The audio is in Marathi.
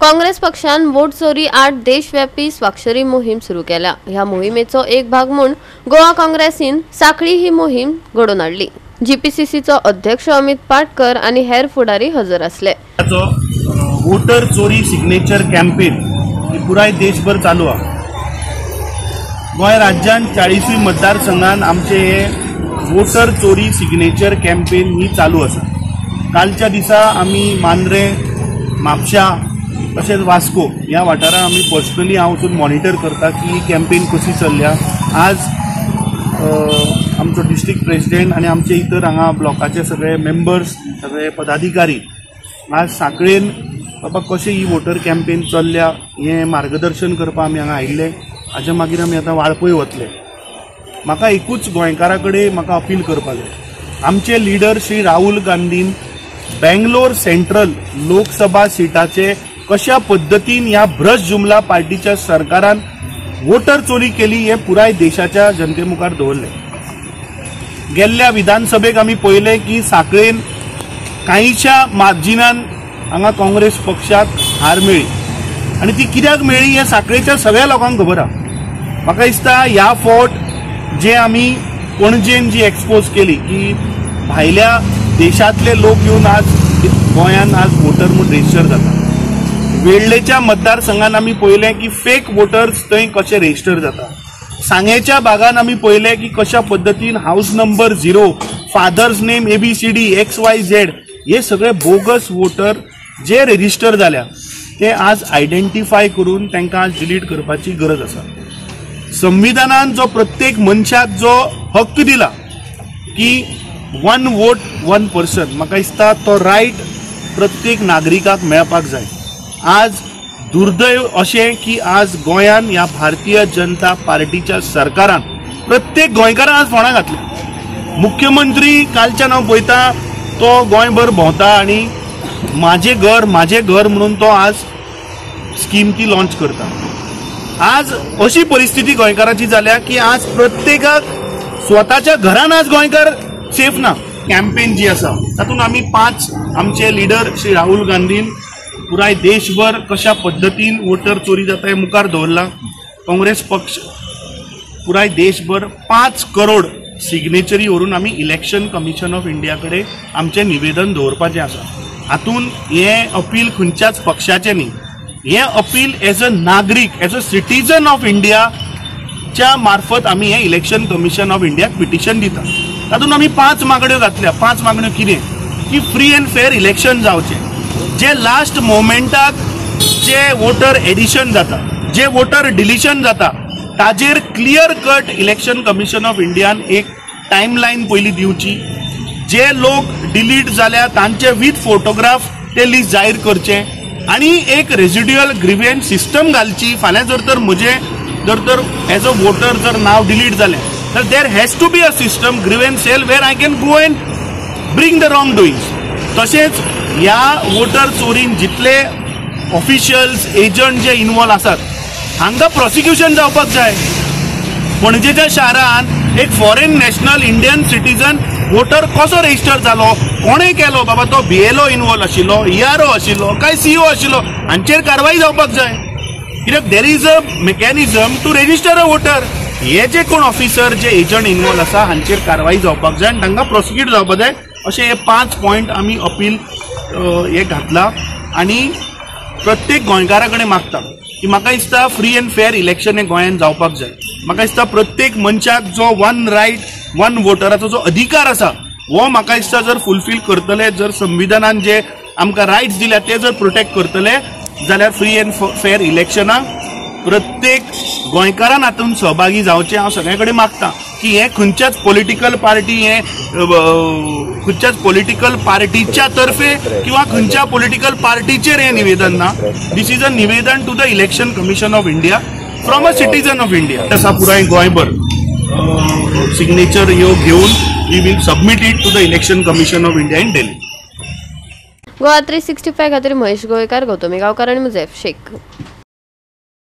काँग्रेस पक्षान वोट चोरी आड देशव्यापी स्वाक्षरी मोहीम सुरू केल्या। ह्या मोहिमेचो एक भाग म्हणून गोवा काँग्रेसीन साखळी ही मोहीम घडोवन हाडली। जीपीसीसीचो अध्यक्ष अमित पाटकर आणि हेर फुडारी हजर असले। वोटर चोरी सिग्नेचर कॅम्पेन ही पुराय देशभर चालू आहे। गोय राज्यान 40 मतदारसंघान आमचे हे वोटर चोरी सिग्नेचर कॅम्पेन ही चालू आसा। कालच्या दिसा आम्ही मांद्रे, म्हापशा तसेच वास्को या वाठारांत आम्ही पर्सनली हांव वचून मॉनिटर करता की ही कॅम्पेन कशी चल्ल्या। आज आमचो डिस्ट्रिक्ट प्रेसिडेंट आणि आमचे इतर हांगा ब्लॉकाचे सगळे मेंबर्स, सगळे पदाधिकारी आज सांखळेन बाबा कशें ही वोटर कॅम्पेन चल्ल्या हे मार्गदर्शन करपाक आमी हांगा आयिल्ले। हाच्या मागीर आमी आतां वाळपय वतले। म्हाका एकूच गोंयकारा कडेन म्हाका अपील करपाक जाय। आमचे लिडर श्री राहुल गांधीन बेंगलोर सेंट्रल लोकसभा सीटाचे कशा पद्धतीन ह्या भ्रष्ट जुमला पार्टीच्या सरकारान वोटर चोरी केली हे पुराय देशाच्या जनते मुखार दवरले। गेल्ल्या विधानसभेक आमी पळयले की सांखळेन काहीशा मार्जिनान हांगा काँग्रेस पक्षाक हार मेळ्ळी आणि ती कित्याक मेळ्ळी हे सांखळेच्या सगळ्या लोकांक खबर आसा। म्हाका दिसता ह्या फावट जे आमी पणजेन जी एक्सपोज केली की भायल्या देशातले लोक येवन आज गोंयान आज वोटर म्हणून रजिस्टर जाता। वेळ्ळेच्या मतदारसंघान आमी पळयलें की फेक वोटर्स थंय कशे रजिस्टर जाता। सांगेच्या भागान आमी पळयलें की कशा पद्धतीन house number 0, father's name ABCD XYZ हे सगळे बोगस वोटर जे रजिस्टर जाल्या ते आज आयडेंटिफाय करून तांकां आज डिलीट करपाची गरज आसा। संविधानान जो प्रत्येक मनशाक जो हक्क दिला की 1 वोट 1 पर्सन, म्हाका दिसता तो रायट प्रत्येक नागरिकाक मेळपाक जाय। आज दुर्दैव अशें की आज गोंयान ह्या भारतीय जनता पार्टीच्या सरकारान प्रत्येक गोंयकारान आज फोंडां घातल्या। मुख्यमंत्री कालच्यान हांव पळयता तो गोंयभर भोंवता आणि माझे घर म्हणून तो आज स्कीम ती लॉन्च करता। आज अशी परिस्थिती गोंयकाराची जाल्या की आज प्रत्येकाक स्वताच्या घरान आज गोंयकार सेफ ना। कॅम्पेन जी आसा तातूंत आमी 5 आमचे लिडर श्री राहुल गांधीन पुराय देशभर कशा पद्धतीन वोटर चोरी जाता हे मुखार दवरला। काँग्रेस पक्ष पुराय देशभर 5 करोड सिग्नेचरी व्हरून आमी इलेक्शन कमिशन ऑफ इंडिया कडेन आमचे निवेदन दवरपाचें आसा। हातून हे अपील खंयच्याच पक्षाचें न्ही, हे अपील एज अ नागरीक, as a citizen of India च्या मार्फत आमी हे इलेक्शन कमिशन ऑफ इंडियाक पिटिशन दिता। तातूंत आमी 5 मागण्यो घातल्या। 5 मागण्यो कितें की फ्री एंड फेअर इलेक्शन जावचें, जे लास्ट मोमेंटाक जे वोटर एडिशन जाता, जे वोटर डिलिशन जाता ताजेर clear cut election commission of इंडियान एक टाइमलाइन पयली दिवची। जे लोक डिलीट जाल्या तांचे विथ फोटोग्राफ ते लिस्ट जाहीर करचे आणि एक रेजिड्युअल ग्रीव्हन्स सिस्टम घालची। फाल्यां जर तर एज अ वोटर जर नाव डिलीट जालें तर there has to be a system grievance cell where I can go and bring the wrong doings. तशेंच ह्या वोटर चोरीन जितले ऑफिशियल्स, एजंट जे इन्वॉल्व आसात हांकां प्रोसिक्युशन जावपाक जाय। पणजेच्या शारान एक foreign national Indian citizen voter कसो रजिस्टर जालो, कोणे केलो, बाबा तो BLO इन्वॉल्व आशिल्लो, ERO आशिल्लो काय CO आशिल्लो, हांचेर कारवाई जावपाक जाय। कित्याक there is a mechanism to register a voter. हे जे कोण ऑफिसर, जे एजंट इन्वॉल्व आसा हांचेर कारवाई जावपाक जाय आनी तांकां प्रोसिक्यूट जावपाक जाय। अशें हे 5 पॉयंट आमी अपील हे घातला आणि प्रत्येक गोंयकारा कडेन मागता की म्हाका दिसता फ्री एंड फेअर इलेक्शन हे गोंयान जावपाक जाय। म्हाका दिसता प्रत्येक मनशाक जो 1 रायट 1 वोटराचो जो अधिकार आसा हो म्हाका दिसता जर फुलफील करतले, जर संविधानान जे आमकां रायट्स दिल्या ते जर प्रोटेक्ट करतले जाल्यार फ्री एंड फेअर इलेक्शनाक प्रत्येक गोंयकारान हातूंत सहभागी जावचें हांव सगळे कडेन मागता की हे खंयच्याच पॉलिटिकल पार्टी, हे खंयच्याच पॉलिटिकल पार्टीच्या तर्फे किंवा खंयच्या पॉलिटिकल पार्टीचेर हे निवेदन ना। दिस इज अ निवेदन to the election commission of India from a citizen of India. असा पुराय गोंयभर सिग्नेचर ह्यो घेवन we will submit it to the election commission of India in Delhi. Goa 365 खातीर महेश गोयकार, गौतमी गांवकार आणि मुझेफ शेख।